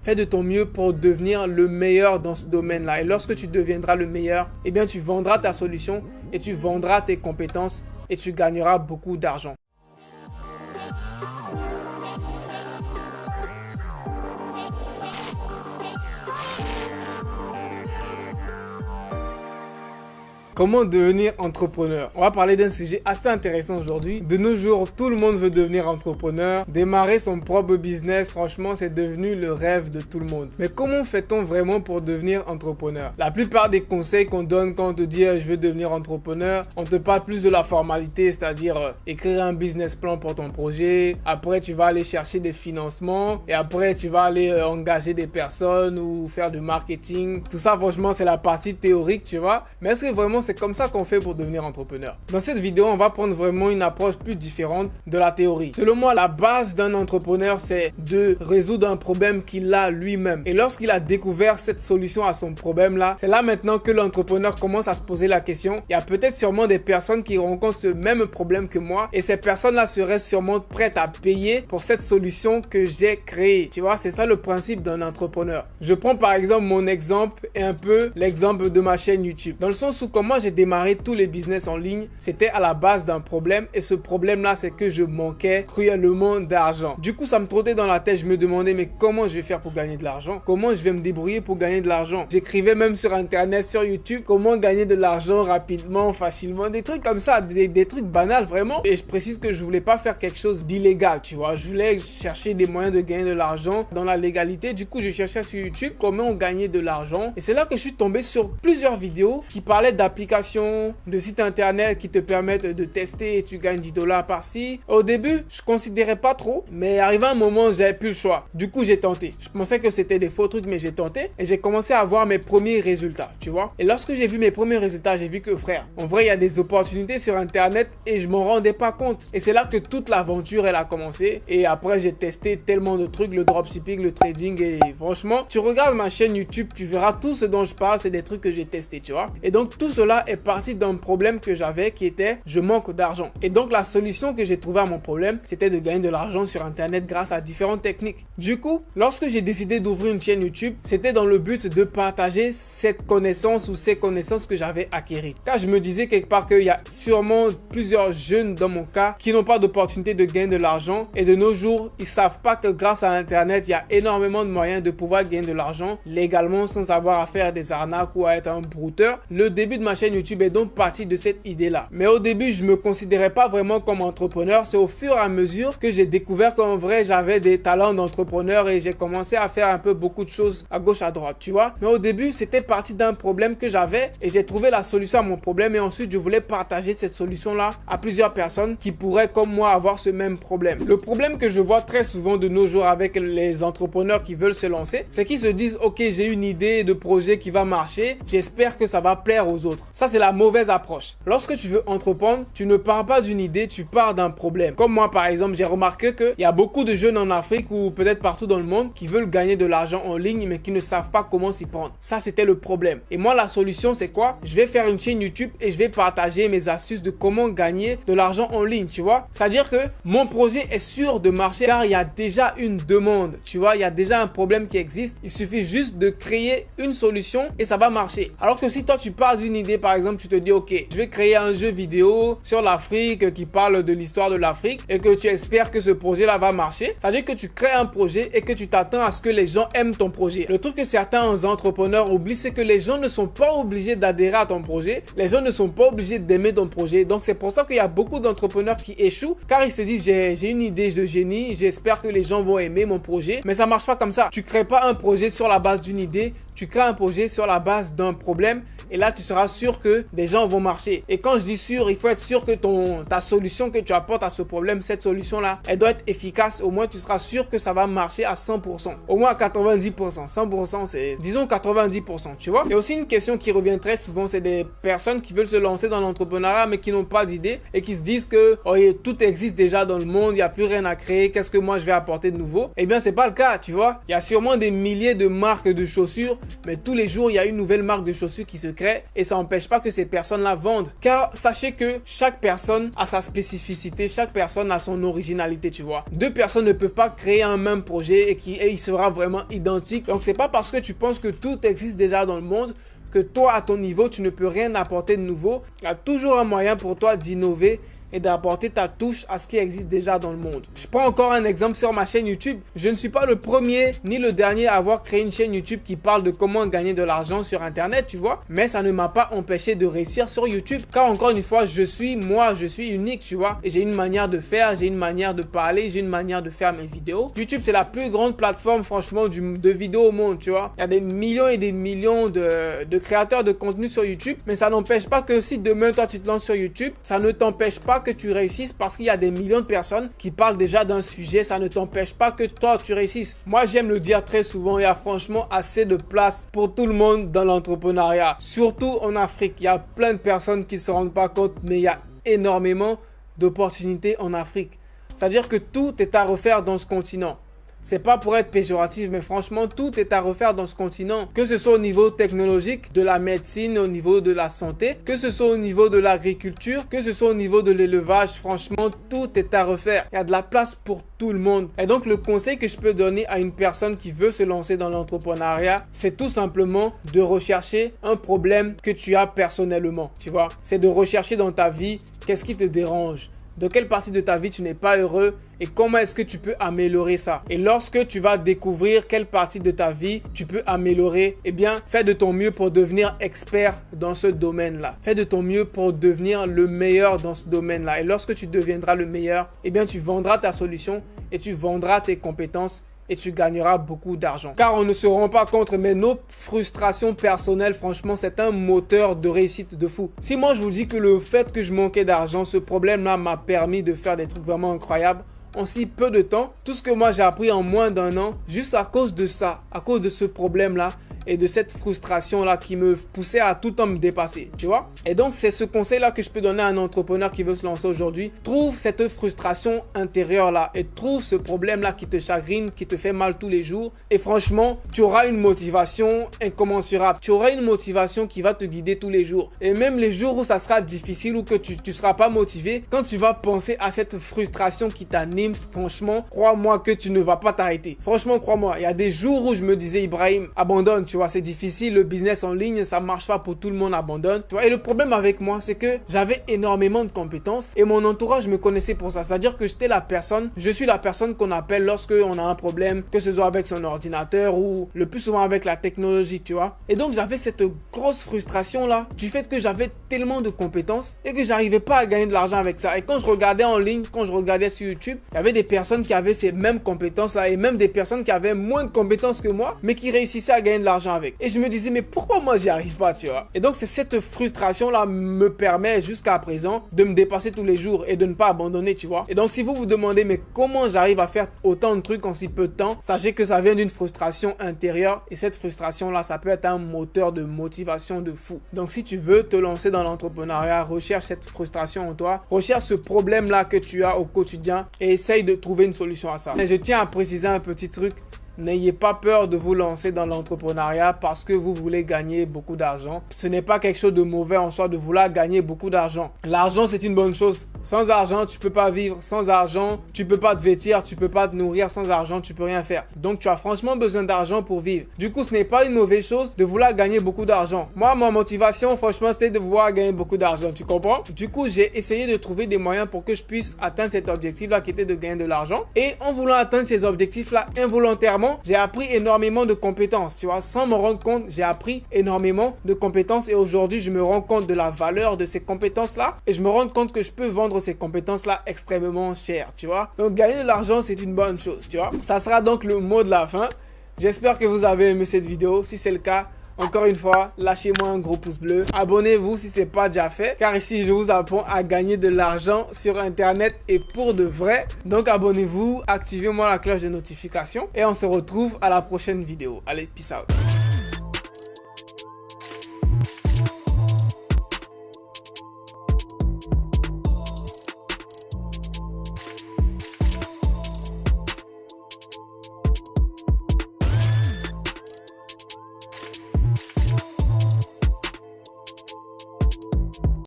Fais de ton mieux pour devenir le meilleur dans ce domaine-là. Et lorsque tu deviendras le meilleur, eh bien tu vendras ta solution et tu vendras tes compétences et tu gagneras beaucoup d'argent. Comment devenir entrepreneur? On va parler d'un sujet assez intéressant aujourd'hui. De nos jours, tout le monde veut devenir entrepreneur. Démarrer son propre business, franchement, c'est devenu le rêve de tout le monde. Mais comment fait-on vraiment pour devenir entrepreneur? La plupart des conseils qu'on donne quand on te dit je veux devenir entrepreneur, on te parle plus de la formalité, c'est-à-dire écrire un business plan pour ton projet. Après, tu vas aller chercher des financements et après, tu vas aller engager des personnes ou faire du marketing. Tout ça, franchement, c'est la partie théorique, tu vois. Mais est-ce que vraiment c'est comme ça qu'on fait pour devenir entrepreneur? Dans cette vidéo, on va prendre vraiment une approche plus différente de la théorie. Selon moi, la base d'un entrepreneur, c'est de résoudre un problème qu'il a lui-même. Et lorsqu'il a découvert cette solution à son problème-là, c'est là maintenant que l'entrepreneur commence à se poser la question. Il y a peut-être sûrement des personnes qui rencontrent ce même problème que moi et ces personnes-là seraient sûrement prêtes à payer pour cette solution que j'ai créée. Tu vois, c'est ça le principe d'un entrepreneur. Je prends par exemple mon exemple et un peu l'exemple de ma chaîne YouTube. Dans le sens où comment j'ai démarré tous les business en ligne, c'était à la base d'un problème et ce problème-là, c'est que je manquais cruellement d'argent. Du coup, ça me trottait dans la tête, je me demandais mais comment je vais faire pour gagner de l'argent? Comment je vais me débrouiller pour gagner de l'argent? J'écrivais même sur internet, sur YouTube, comment gagner de l'argent rapidement, facilement, des trucs comme ça, des trucs banals vraiment. Et je précise que je voulais pas faire quelque chose d'illégal, tu vois. Je voulais chercher des moyens de gagner de l'argent dans la légalité. Du coup, je cherchais sur YouTube comment on gagnait de l'argent. Et c'est là que je suis tombé sur plusieurs vidéos qui parlaient d'applications, de sites internet qui te permettent de tester et tu gagnes 10 $ par-ci. Au début, je considérais pas trop, mais arrivé un moment, j'avais plus le choix. Du coup, j'ai tenté. Je pensais que c'était des faux trucs, mais j'ai tenté et j'ai commencé à avoir mes premiers résultats, tu vois. Et lorsque j'ai vu mes premiers résultats, j'ai vu que frère, en vrai, il y a des opportunités sur internet et je m'en rendais pas compte. Et c'est là que toute l'aventure, elle a commencé. Et après, j'ai testé tellement de trucs, le dropshipping, le trading et franchement, tu regardes ma chaîne YouTube, tu verras tout ce dont je parle, c'est des trucs que j'ai testé, tu vois. Et donc, tout cela est parti d'un problème que j'avais qui était je manque d'argent. Et donc la solution que j'ai trouvée à mon problème, c'était de gagner de l'argent sur internet grâce à différentes techniques. Du coup, lorsque j'ai décidé d'ouvrir une chaîne YouTube, c'était dans le but de partager cette connaissance ou ces connaissances que j'avais acquises. Car je me disais quelque part qu'il y a sûrement plusieurs jeunes dans mon cas qui n'ont pas d'opportunité de gagner de l'argent et de nos jours, ils savent pas que grâce à internet, il y a énormément de moyens de pouvoir gagner de l'argent légalement sans avoir à faire des arnaques ou à être un brouteur. Le début de ma chaîne YouTube est donc parti de cette idée-là. Mais au début, je me considérais pas vraiment comme entrepreneur. C'est au fur et à mesure que j'ai découvert qu'en vrai, j'avais des talents d'entrepreneur et j'ai commencé à faire un peu beaucoup de choses à gauche, à droite, tu vois. Mais au début, c'était parti d'un problème que j'avais et j'ai trouvé la solution à mon problème et ensuite, je voulais partager cette solution-là à plusieurs personnes qui pourraient, comme moi, avoir ce même problème. Le problème que je vois très souvent de nos jours avec les entrepreneurs qui veulent se lancer, c'est qu'ils se disent, ok, j'ai une idée de projet qui va marcher, j'espère que ça va plaire aux autres. Ça, c'est la mauvaise approche. Lorsque tu veux entreprendre, tu ne pars pas d'une idée, tu pars d'un problème. Comme moi, par exemple, j'ai remarqué qu'il y a beaucoup de jeunes en Afrique ou peut-être partout dans le monde qui veulent gagner de l'argent en ligne, mais qui ne savent pas comment s'y prendre. Ça, c'était le problème. Et moi, la solution, c'est quoi? Je vais faire une chaîne YouTube et je vais partager mes astuces de comment gagner de l'argent en ligne, tu vois? C'est-à-dire que mon projet est sûr de marcher car il y a déjà une demande, tu vois? Il y a déjà un problème qui existe. Il suffit juste de créer une solution et ça va marcher. Alors que si toi, tu pars d'une idée, par exemple, tu te dis, ok, je vais créer un jeu vidéo sur l'Afrique qui parle de l'histoire de l'Afrique et que tu espères que ce projet-là va marcher. Ça veut dire que tu crées un projet et que tu t'attends à ce que les gens aiment ton projet. Le truc que certains entrepreneurs oublient, c'est que les gens ne sont pas obligés d'adhérer à ton projet. Les gens ne sont pas obligés d'aimer ton projet. Donc, c'est pour ça qu'il y a beaucoup d'entrepreneurs qui échouent car ils se disent, j'ai une idée de génie, j'espère que les gens vont aimer mon projet. Mais ça marche pas comme ça. Tu crées pas un projet sur la base d'une idée. Tu crées un projet sur la base d'un problème et là, tu seras sûr que des gens vont marcher. Et quand je dis sûr, il faut être sûr que ta solution que tu apportes à ce problème, cette solution-là, elle doit être efficace. Au moins, tu seras sûr que ça va marcher à 100%. Au moins à 90%. 100%, c'est, disons 90%, tu vois. Il y a aussi une question qui revient très souvent, c'est des personnes qui veulent se lancer dans l'entrepreneuriat, mais qui n'ont pas d'idée et qui se disent que oh, tout existe déjà dans le monde, il n'y a plus rien à créer, qu'est-ce que moi je vais apporter de nouveau? Eh bien, c'est pas le cas, tu vois. Il y a sûrement des milliers de marques de chaussures mais tous les jours, il y a une nouvelle marque de chaussures qui se crée et ça n'empêche pas que ces personnes-là vendent. Car sachez que chaque personne a sa spécificité, chaque personne a son originalité, tu vois. Deux personnes ne peuvent pas créer un même projet et il sera vraiment identique. Donc, c'est pas parce que tu penses que tout existe déjà dans le monde que toi, à ton niveau, tu ne peux rien apporter de nouveau. Il y a toujours un moyen pour toi d'innover et d'apporter ta touche à ce qui existe déjà dans le monde. Je prends encore un exemple sur ma chaîne YouTube. Je ne suis pas le premier ni le dernier à avoir créé une chaîne YouTube qui parle de comment gagner de l'argent sur Internet, tu vois. Mais ça ne m'a pas empêché de réussir sur YouTube. Car encore une fois, je suis unique, tu vois. Et j'ai une manière de faire, j'ai une manière de parler, j'ai une manière de faire mes vidéos. YouTube, c'est la plus grande plateforme, franchement, de vidéos au monde, tu vois. Il y a des millions et des millions de créateurs de contenu sur YouTube. Mais ça n'empêche pas que si demain, toi, tu te lances sur YouTube, ça ne t'empêche pas que tu réussisses parce qu'il y a des millions de personnes qui parlent déjà d'un sujet. Ça ne t'empêche pas que toi tu réussisses. Moi j'aime le dire très souvent, il y a franchement assez de place pour tout le monde dans l'entrepreneuriat. Surtout en Afrique, il y a plein de personnes qui ne se rendent pas compte, mais il y a énormément d'opportunités en Afrique. C'est-à-dire que tout est à refaire dans ce continent. C'est pas pour être péjoratif, mais franchement, tout est à refaire dans ce continent. Que ce soit au niveau technologique, de la médecine, au niveau de la santé, que ce soit au niveau de l'agriculture, que ce soit au niveau de l'élevage, franchement, tout est à refaire. Il y a de la place pour tout le monde. Et donc, le conseil que je peux donner à une personne qui veut se lancer dans l'entrepreneuriat, c'est tout simplement de rechercher un problème que tu as personnellement, tu vois. C'est de rechercher dans ta vie qu'est-ce qui te dérange. De quelle partie de ta vie tu n'es pas heureux et comment est-ce que tu peux améliorer ça. Et lorsque tu vas découvrir quelle partie de ta vie tu peux améliorer, eh bien, fais de ton mieux pour devenir expert dans ce domaine-là. Fais de ton mieux pour devenir le meilleur dans ce domaine-là. Et lorsque tu deviendras le meilleur, eh bien, tu vendras ta solution et tu vendras tes compétences et tu gagneras beaucoup d'argent. Car on ne se rend pas compte, mais nos frustrations personnelles, franchement, c'est un moteur de réussite de fou. Si moi, je vous dis que le fait que je manquais d'argent, ce problème-là m'a permis de faire des trucs vraiment incroyables en si peu de temps, tout ce que moi j'ai appris en moins d'un an, juste à cause de ça, à cause de ce problème-là, et de cette frustration-là qui me poussait à tout le temps me dépasser, tu vois. Et donc, c'est ce conseil-là que je peux donner à un entrepreneur qui veut se lancer aujourd'hui. Trouve cette frustration intérieure-là et trouve ce problème-là qui te chagrine, qui te fait mal tous les jours. Et franchement, tu auras une motivation incommensurable. Tu auras une motivation qui va te guider tous les jours. Et même les jours où ça sera difficile ou que tu ne seras pas motivé, quand tu vas penser à cette frustration qui t'anime, franchement, crois-moi que tu ne vas pas t'arrêter. Franchement, crois-moi, il y a des jours où je me disais, Ibrahim, abandonne. Tu vois, c'est difficile, le business en ligne, ça marche pas pour tout le monde, abandonne. Tu vois, et le problème avec moi, c'est que j'avais énormément de compétences et mon entourage me connaissait pour ça. C'est-à-dire que je suis la personne qu'on appelle lorsque on a un problème, que ce soit avec son ordinateur ou le plus souvent avec la technologie, tu vois. Et donc, j'avais cette grosse frustration là du fait que j'avais tellement de compétences et que j'arrivais pas à gagner de l'argent avec ça. Et quand je regardais en ligne, quand je regardais sur YouTube, il y avait des personnes qui avaient ces mêmes compétences là et même des personnes qui avaient moins de compétences que moi, mais qui réussissaient à gagner de l'argent avec. Et je me disais, mais pourquoi moi j'y arrive pas, tu vois. Et donc, c'est cette frustration-là me permet jusqu'à présent de me dépasser tous les jours et de ne pas abandonner, tu vois. Et donc, si vous vous demandez, mais comment j'arrive à faire autant de trucs en si peu de temps, sachez que ça vient d'une frustration intérieure et cette frustration-là, ça peut être un moteur de motivation de fou. Donc, si tu veux te lancer dans l'entrepreneuriat, recherche cette frustration en toi, recherche ce problème-là que tu as au quotidien et essaye de trouver une solution à ça. Et je tiens à préciser un petit truc. N'ayez pas peur de vous lancer dans l'entrepreneuriat parce que vous voulez gagner beaucoup d'argent. Ce n'est pas quelque chose de mauvais en soi de vouloir gagner beaucoup d'argent. L'argent, c'est une bonne chose. Sans argent, tu peux pas vivre. Sans argent, tu peux pas te vêtir, tu peux pas te nourrir. Sans argent, tu peux rien faire. Donc, tu as franchement besoin d'argent pour vivre. Du coup, ce n'est pas une mauvaise chose de vouloir gagner beaucoup d'argent. Moi, ma motivation, franchement, c'était de vouloir gagner beaucoup d'argent. Tu comprends? Du coup, j'ai essayé de trouver des moyens pour que je puisse atteindre cet objectif-là qui était de gagner de l'argent. Et en voulant atteindre ces objectifs-là involontairement, j'ai appris énormément de compétences, tu vois, sans me rendre compte, j'ai appris énormément de compétences et aujourd'hui, je me rends compte de la valeur de ces compétences-là et je me rends compte que je peux vendre ces compétences-là extrêmement cher, tu vois. Donc, gagner de l'argent, c'est une bonne chose, tu vois. Ça sera donc le mot de la fin. J'espère que vous avez aimé cette vidéo. Si c'est le cas, encore une fois, lâchez-moi un gros pouce bleu. Abonnez-vous si ce n'est pas déjà fait. Car ici, je vous apprends à gagner de l'argent sur Internet et pour de vrai. Donc, abonnez-vous, activez-moi la cloche de notification. Et on se retrouve à la prochaine vidéo. Allez, peace out.